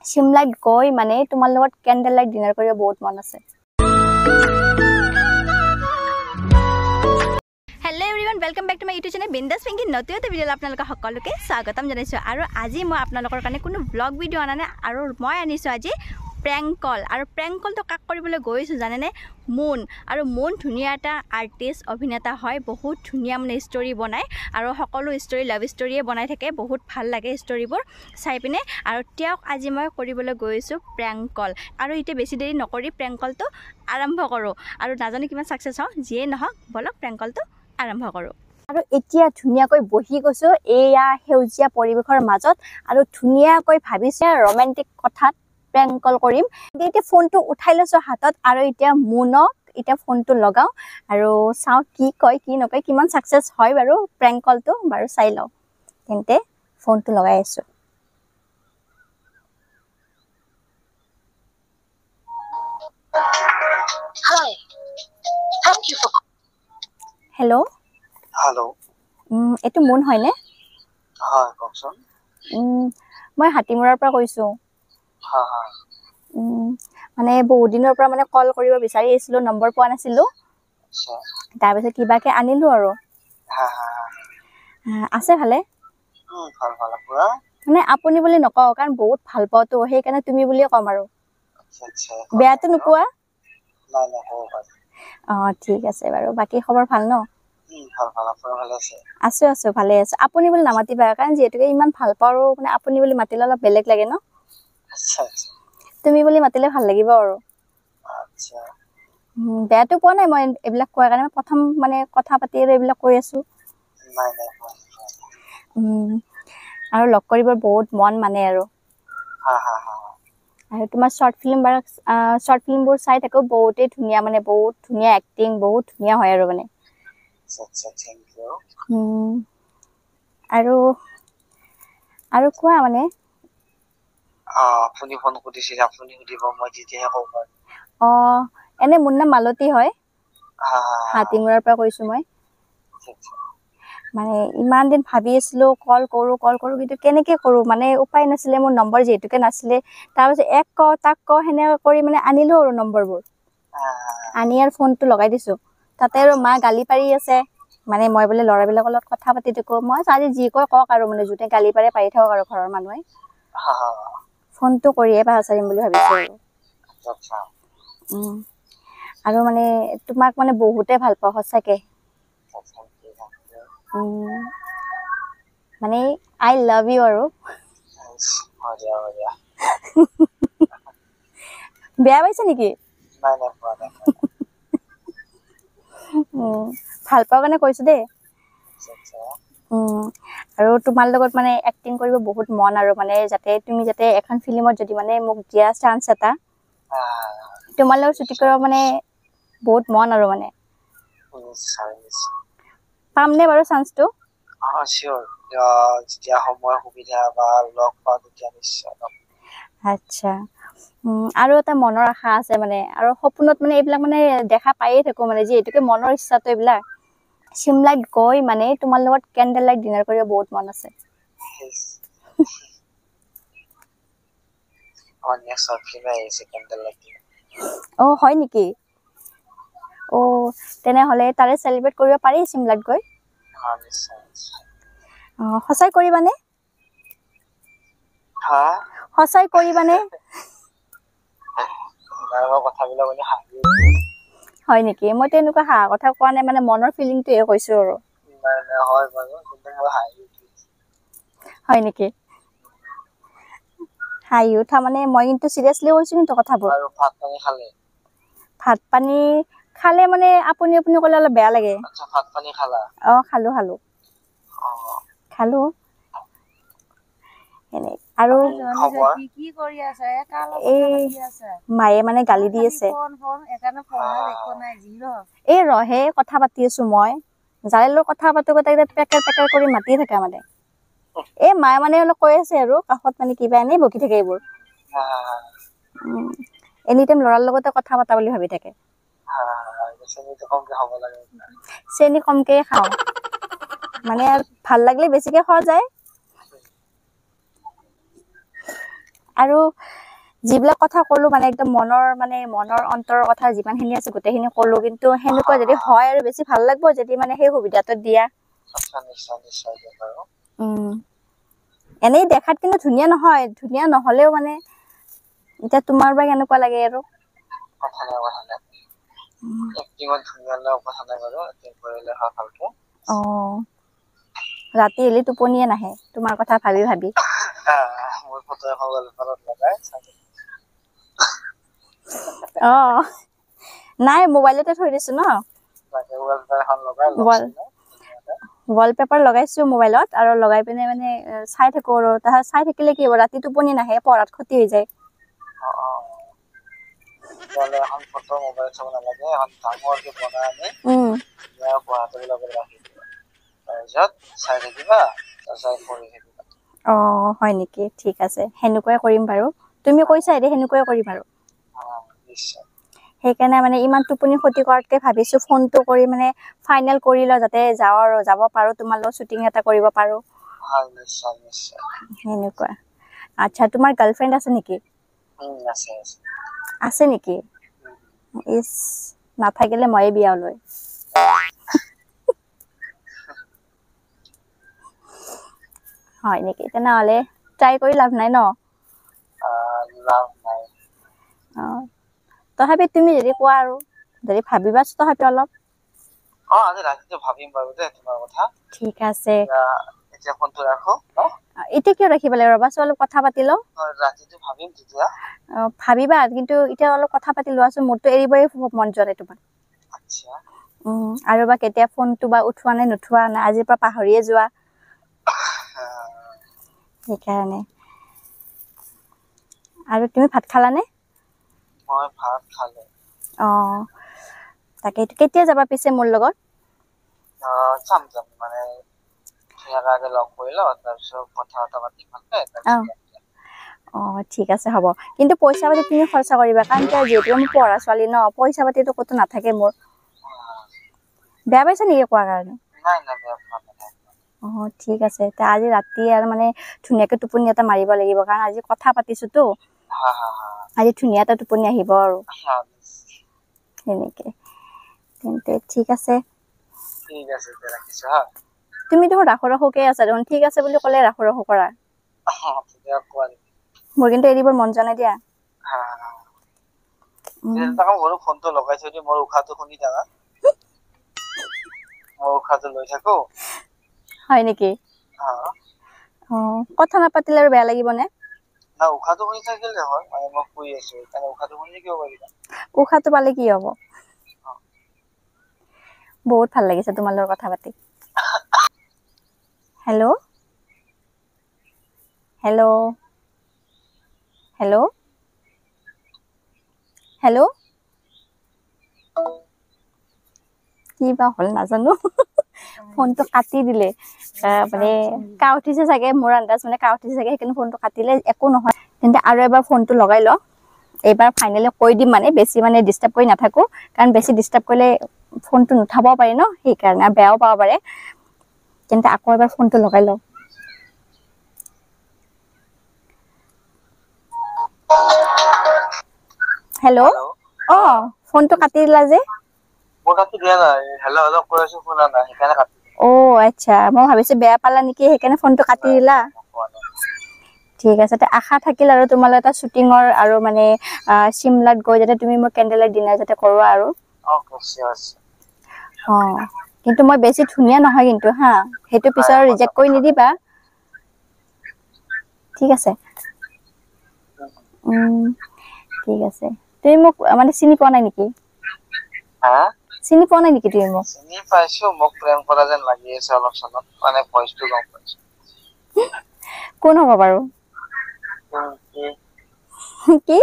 শিমলাত গৈ মানে তোমাৰ লগত ক্যান্ডেল লাইট ডিনাৰ কৰিব বহুত মন আছে। Hello' everyone, welcome back to my YouTube channel Bindass Pinky. নতুন এটা ভিডিঅ'লৈ আপোনালোকক সকলোকে স্বাগতম জনাইছোঁ। আৰু আজি মই আপোনালোকৰ কাৰণে কোনো ব্লগ ভিডিঅ' অনা নাই, আৰু মই আনিছোঁ আজি প্ৰেংক কল। আৰু প্ৰেংক কলটো কাক কৰিবলৈ গৈছোঁ জানেনে? মুন। আৰু মুন ধুনীয়া এটা আৰ্টিষ্ট, অভিনেতা হয়। বহুত ধুনীয়া মানে ষ্টৰি বনায়, আৰু সকলো ষ্টৰি লাভ ষ্টৰিয়ে বনাই থাকে। বহুত ভাল লাগে ষ্টৰিবোৰ চাই পিনে। আৰু তেওঁক আজি মই কৰিবলৈ গৈছোঁ প্ৰেংক কল। আৰু এতিয়া বেছি দেৰি নকৰি প্ৰেংক কলটো আৰম্ভ কৰোঁ। আৰু নাজানো কিমান ছাকচেছ হওঁ, যিয়ে নহওক বলক প্ৰেংক কলটো আৰম্ভ কৰোঁ। আৰু এতিয়া ধুনীয়াকৈ বহি গৈছোঁ এয়া সেউজীয়া পৰিৱেশৰ মাজত, আৰু ধুনীয়াকৈ ভাবিছে ৰোমান্টিক কথাত প্ৰেংক কল কৰিম। এতিয়া ফোনটো উঠাই লৈছোঁ হাতত, আৰু এতিয়া মুনক এতিয়া ফোনটো লগাওঁ আৰু চাওঁ কি কয় কি নকয়, কিমান ছাকচেছ হয় বাৰু প্ৰেংক কলটো বাৰু চাই লওঁ। তেন্তে ফোনটো লগাই আছোঁ। হেল্ল' হেল্ল', এইটো মুন হয়নে? হয় কওকচোন। মই হাতীমূৰৰ পৰা কৈছোঁ। মানে বহুত দিনৰ পৰা মানে কল কৰিব বিচাৰি আছিলোঁ, নম্বৰ পোৱা নাছিলোঁ। তাৰপিছত কিবাকে আনিলোঁ আৰু। আছে ভালে? মানে আপুনি বুলি নকওঁ, কাৰণ বহুত ভাল পাওঁতো, সেইকাৰণে তুমি বুলিয়ে ক'ম আৰু। বেয়াটো নোপোৱা? অঁ ঠিক আছে বাৰু। বাকী খবৰ ভাল ন? আছোঁ আছোঁ, ভালে আছোঁ। আপুনি বুলি নামাতিবা, কাৰণ যিহেতুকে ইমান ভাল পাওঁ, আৰু মানে আপুনি বুলি মাতিলে অলপ বেলেগ লাগে ন। তুমি বুলি মাতিলে ভাল লাগিব আৰু। বেয়াটো পোৱা নাই মই এইবিলাক কোৱাৰ কাৰণে। প্ৰথম মানে কথা পাতি আৰু এইবিলাক কৈ আছোঁ। আৰু লগ কৰিব বহুত মন মানে আৰু। আৰু তোমাৰ শ্বৰ্ট ফিল্মবোৰ চাই থাকোঁ, বহুতেই ধুনীয়া, মানে বহুত ধুনীয়া এক্টিং, বহুত ধুনীয়া হয় আৰু মানে। আৰু কোৱা মানে। আপুনি ফোন কৰিছিল, আপুনি সুধিব, মই যেতিয়াহে ক'ব পাৰিম। এনে মোৰ নাম মালতী হয়, হাতীমূৰৰ পৰা কৈছোঁ মই। মানে ইমান দিন ভাবি আছিলোঁ কল কৰোঁ, কিন্তু কেনেকৈ কৰোঁ মানে উপায় নাছিলে, মোৰ নম্বৰ যিহেতুকে নাছিলে। তাৰপিছত তাক কওঁ সেনেকৈ কৰি মানে আনিলোঁ আৰু নম্বৰবোৰ। আনি আৰু ফোনটো লগাই দিছোঁ। তাতে আৰু মা গালি পাৰি আছে, মানে মই বোলে ল'ৰাবিলাকৰ লগত কথা পাতি থাকোঁ। মই আজি যি কয় কওক আৰু, মানে যোনে গালি পাৰি থাকক আৰু ঘৰৰ মানুহে। ফোনটো কৰিয়ে পাছ চাৰিম বুলি ভাবিছোঁ আৰু। আৰু মানে তোমাক মানে বহুতে ভাল পাওঁ সঁচাকে। মানে আই লাভ ইউ আৰু। বেয়া পাইছে নেকি? ভাল পাওঁ কাৰণে কৈছোঁ দেই। আৰু তোমাৰ লগত মানে এক্টিং কৰিব বহুত মন, আৰু মানে তুমি যাতে এখন ফিল্মত যদি মানে মোক দিয়া চান্স এটা, তোমাৰ লগত শ্বুটিং কৰিব মানে বহুত মন আৰু মানে। পামনে বাৰু চান্সটো? যেতিয়া সময় সুবিধা বা লগ পাওঁ তেতিয়া নিশ্চয়। আচ্ছা। আৰু এটা মনৰ আশা আছে মানে, আৰু সপোনত মানে এইবিলাক মানে দেখা পায়ে থাকোঁ, মানে যিহেতুকে মনৰ ইচ্ছাটো এইবিলাক। শিমলাত গৈ মানে তোমাৰ লগত ক্যান্ডেল লাইট ডিনাৰ কৰিব বহুত মন আছে। হয় নেকি? তেনেহ'লে তাৰে চেলিব্ৰেট কৰিব পাৰি শিমলাত গৈ। সঁচাই কৰিবানে? সঁচাই কৰিবানে? হয় নেকি? মই তেনেকুৱা হাঁহা কথা কোৱা নাই, মানে মনৰ ফিলিংটোহে কৈছোঁ আৰু। হয় নেকি? হাঁহি উঠা মানে মই কিন্তু চিৰিয়াছলি কৈছোঁ কিন্তু কথাবোৰ। ভাত পানী খালে মানে আপুনি ক'লে অলপ বেয়া লাগে। খালো। আৰু মায়ে মানে গালি দি আছে। এই ৰহে কথা পাতি আছো মই, যাৰে লগত কথা পাতো পেকেৰ কৰি মাতি থাকে মানে। এই মায়ে মানে অলপ কৈ আছে আৰু কাষত, মানে কিবা এনেই বকি থাকে এইবোৰ। এনি টাইম ল'ৰাৰ লগতে কথা পতা বুলি ভাবি থাকে। চেনি কমকে খাওঁ, মানে ভাল লাগিলে বেছিকে খোৱা যায়। আৰু যিবিলাক কথা ক'লো মানে একদম মনৰ অন্তৰৰ কথা যিমানখিনি আছে গোটেইখিনি ক'লো কিন্তু সেনেকুৱা যদি হয় আৰু বেছি ভাল লাগিব যদি মানে সেই সুবিধাটো দিয়া নিশ্চয় দিম বাৰু এনেই দেখাত কিন্তু ধুনীয়া নহয় ধুনীয়া নহলেও মানে এতিয়া তোমাৰ বা কেনেকুৱা লাগে আৰু কথা নাই এক্টিঙত ধুনীয়া লগা কথা নাই বাৰু এক্টিং কৰিলে হয় ভালকে ৰাতি এলি টোপনিয়ে নাহে তোমাৰ কথা ভাবি ভাবি মোৰ ফটো এখন ৱালপেপাৰত লগাই নাই মোবাইলতে থৈ দিছো ন ৱালপেপাৰ এখন লগাই ৱালপেপাৰ লগাইছো মোবাইলত আৰু লগাই পিনে মানে চাই থাকো আৰু তাহাত চাই থাকিলে কি হ'ব ৰাতি টোপনি নাহে পঢ়াত ক্ষতি হৈ যায় এখন ফটো মোবাইল চাব নালাগে এখন ডাঙৰকে বনাই আনি পঢ়াটোৰ লগত ৰাখি দিবা তাৰপিছত চাই থাকিবা চাই পঢ়ি থাকিবা হয় নেকি ঠিক আছে সেনেকুৱাই কৰিম বাৰু তুমি কৈছা এতিয়া সেনেকুৱাই কৰিম আৰু নিশ্চয় সেইকাৰণে মানে ইমান টোপনি ক্ষতি কৰাতকে ভাবিছো ফোনটো কৰি মানে ফাইনেল কৰি লওঁ যাতে যাব পাৰো তোমাৰ লগত শ্বুটিং এটা কৰিব পাৰো নিশ্চয় সেনেকুৱা আচ্ছা তোমাৰ গাৰ্লফ্ৰেণ্ড আছে নেকি আছে নেকি ইস নাথাকিলে ময়ে বিয়া লৈ হয় নেকি তেনেহলে ট্ৰাই কৰি লাভ নাই ন তথাপি তুমি যদি কোৱা আৰু যদি ভাবিবা তথাপি অলপ আজি ৰাতিটো ভাবিম বাৰু দে তোমাৰ কথা ঠিক আছে এতিয়া ফোনটো ৰাখো এতিয়া কিয় ৰাখিব লাগিব ৰবাচোন অলপ কথা পাতি লওঁ ৰাতিটো ভাবিম তেতিয়া ভাবিবা কিন্তু এতিয়া অলপ কথা পাতি লোৱাচোন মোৰতো এৰিবই মন যোৱা নাই তোমাক আচ্ছা আৰু বা কেতিয়া ফোনটো বা উঠোৱা নে নুঠোৱা নে আজিৰ পৰা পাহৰিয়ে যোৱা সেইকাৰণে আৰু তুমি ভাত খালানে মই ভাত খালো তাকে কেতিয়া যাবা পিছে মোৰ লগত যাম মানে ধুনীয়াকৈ লগ কৰি লওঁ তাৰপিছত কথা পাতি ভালকে ঠিক আছে হ'ব কিন্তু পইচা পাতি তুমি খৰচা কৰিবা কাৰণ যিহেতু আমি পঢ়া ছোৱালী ন পইচা পাতিতো ক'তো নাথাকে মোৰ বেয়া পাইছা নেকি কোৱাৰ কাৰণে ঠিক আছে আজি ৰাতি আৰু মানে ধুনীয়াকে টোপনি এটা মাৰিব লাগিব কাৰণ আজি কথা পাতিছোতো আজি ধুনীয়া এটা টোপনি আহিব আৰু সেনেকে তেন্তে ঠিক আছে তুমি দেখোন ৰাখো আছা দেখোন ঠিক আছে বুলি ক'লে ৰাখো কৰা মোৰ কিন্তু এৰিবৰ মন যোৱা নাই দিয়া ফোনটো লগাই থৈ দি মোৰ উশাহটো শুনি থাকা মই উশাহটো লৈ থাকো হয় নেকি কথা নাপাতিলে আৰু বেয়া লাগিব নে উশাহটো শুনি থাকিলে হয় মানে মই শুই আছো সেইকাৰণে উশাহটো শুনি থাকিব পাৰিবা উশাহটো পালে কি হ'ব বহুত ভাল লাগিছে তোমাৰ লগত কথা পাতি হেল্ল' হেল্ল' হেল্ল' হেল্ল' কি বা হ'ল নাজানো ফোনটো কাটি দিলে মানে কাহ উঠিছে চাগে মোৰ আন্দাজ মানে কাহ উঠিছে চাগে সেইকাৰণে ফোনটো কাটিলে একো নহয় তেন্তে আৰু এবাৰ ফোনটো লগাই ল এইবাৰ ফাইনেলি কৈ দিম মানে বেছি মানে ডিষ্টাৰ্ব কৰি নাথাকো কাৰণ বেছি ডিষ্টাৰ্ব কৰিলে ফোনটো নুঠাবও পাৰি ন সেইকাৰণে বেয়াও পাব পাৰে তেন্তে আকৌ এবাৰ ফোনটো লগাই ল হেল্ল' ফোনটো কাটি দিলা যে আচ্ছা মই ভাবিছো বেয়া পালা নেকি সেইকাৰণে ফোনটো কাটি দিলা ঠিক আছে আশা থাকিল আৰু তোমালৈ এটা শ্বুটিঙৰ আৰু মানে চিমলাত গৈ যাতে তুমি মোৰ কেণ্ডেল লাইট ডিনাৰ যাতে কৰোৱা আৰু কিন্তু মই বেছি ধুনীয়া নহয় কিন্তু হা সেইটো পিছত ৰিজেক্ট কৰি নিদিবা ঠিক আছে ঠিক আছে তুমি মোক মানে চিনি পোৱা নাই নেকি চিনি পোৱা নাই নেকি তুমি মোক চিনি পাইছো মোক প্ৰেম কৰা যেন লাগি আছে অলপ চলপ মানে ভইচটো গম পাইছো কোন হ'ব বাৰু কি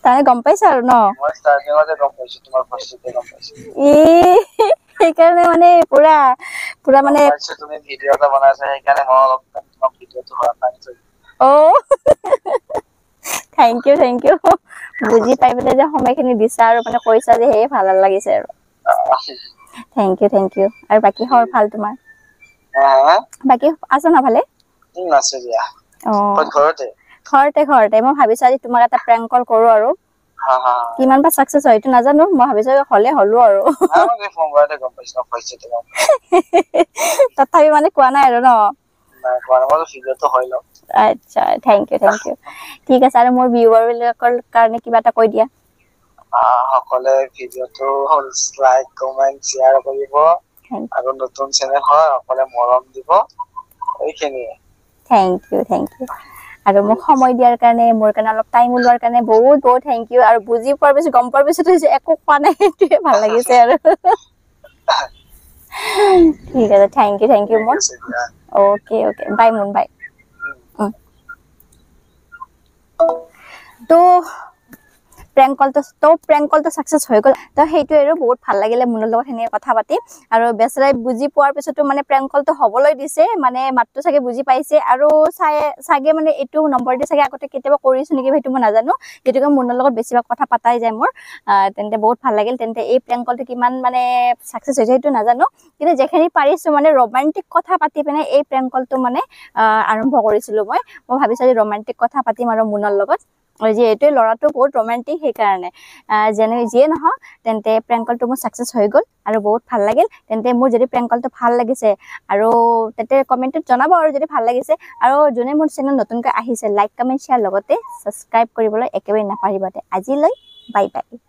তাই গম পাইছা আৰু ন মই ষ্টাৰ্টিংতে গম পাইছো তোমাৰ ভইচটোতে গম পাইছো সেইকাৰণে মানে পুৰা মানে তুমি ভিডিও এটা বনাইছা সেইকাৰণে মই অলপ তোমাক ভিডিওটো বনাইছো থেংক ইউ বুজি পাই পেলাই যে সময়খিনি দিছা আৰু মানে কৈছা যে সেয়ে ভাল লাগিছে আৰু থেংক ইউ আৰু বাকী খবৰ ভাল তোমাৰ হ্যাঁ বাকি আছো না ভালে নাছে দিয়া ঘৰতে মই ভাবিছো আজি তোমাক এটা প্ৰেংক কল কৰো আৰু কিমান বা সাকসেস হয় এইটো নাজানো মই ভাবিছো হলে হলো আৰু আমি ফোন কৰাতে গম পাইছো কৈছে তোমাক তথাপি মানে কোৱা নাই আৰু ন আচ্ছা থ্যাংক ইউ ঠিক আছে আৰু মোৰ ভিউৱাৰ বিলাকৰ কাৰণে কিবা এটা কৈ দিয়া সকলে ভিডিওটো লাইক কমেন্ট শেয়াৰ কৰিব আৰু নতুন চেনেল হয় সকলে মৰম দিব এইখিনিয়ে থ্যাংক ইউ আৰু মোক সময় দিয়াৰ কাৰণে মোৰ কাৰণে অলপ টাইম ওলোৱাৰ কাৰণে বহুত থ্যাংক ইউ আৰু বুজি পোৱাৰ পিছত গম পোৱাৰ পিছত একো কোৱা নাই এইটোৱে ভাল লাগিছে আৰু ঠিক আছে থ্যাংক ইউ মোৰ ওকে বাই মুন বাই তো প্ৰেংক কলটো সাকসেস হৈ গল তো সেইটো আৰু বহুত ভাল লাগিলে মুনৰ লগত হেনে কথা পাতি আৰু বেচৰাই বুজি পোৱাৰ পিছতো মানে প্ৰেংক কলটো হবলৈ দিছে মানে মাতটো চাগে বুজি পাইছে আৰু চাগে মানে এইটো নম্বৰ দি চাগে আগতে কেতিয়াবা কৰিছো নেকি সেইটো মই নাজানো যেটোকে মুনৰ লগত বেছিভাগ কথা পাতাই যায় মোৰ তেন্তে বহুত ভাল লাগিল তেন্তে এই প্ৰেংক কলটো কিমান মানে সাকসেস হৈছে সেইটো নাজানো কিন্তু যেখিনি পাৰিছো মানে ৰোমান্টিক কথা পাতি পিনে এই প্ৰেংক কলটো মানে আৰম্ভ কৰিছিলো মই ভাবিছো যে ৰোমান্টিক কথা পাতিম আৰু মুনৰ লগত যে এইটোৱে লৰাটো বহুত ৰোমান্টিক সেইকাৰণে যেনে যিয়ে নহয় তেন্তে প্ৰেংক কলটো মোৰ সাকসেস হৈ গল আৰু বহুত ভাল লাগিল তেন্তে মোৰ যদি প্ৰেংক কলটো ভাল লাগিছে আৰু তেতে কমেন্টত জনাব আৰু যদি ভাল লাগিছে আৰু যোনে মোৰ চেনেল নতুনকৈ আহিছে লাইক কমেন্ট শেয়াৰ লগতে সাবস্ক্ৰাইব কৰিবলৈ একেবাৰে নাপাহৰিবা আজিলৈ বাই বাই